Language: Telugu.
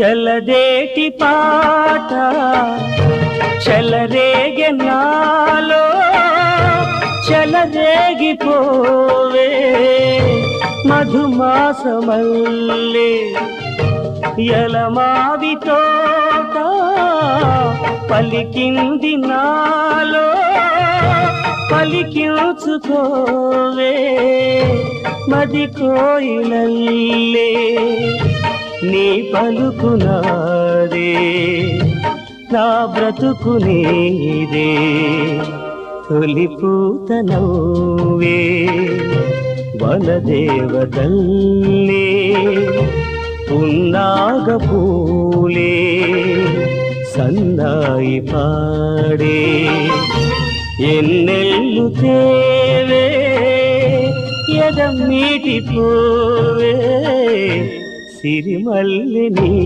ఎలదేటి పాట చెలరేగే నాలో చెలరేగిపోవే మధుమాసమల్లే ఎలమావి తోట పలికింది నాలో పలికించుకోవే మది కోయిలల్లే నీ పలుకు నాదే నా బ్రతుకు నీదే తొలి పూత నవ్వే వనదేవతల్లే పున్నాగ పూలే సన్నాయి పాడే ఎన్నెల్లు తేవే ఎదమ్మీటి పోవే సిరిమల్లిని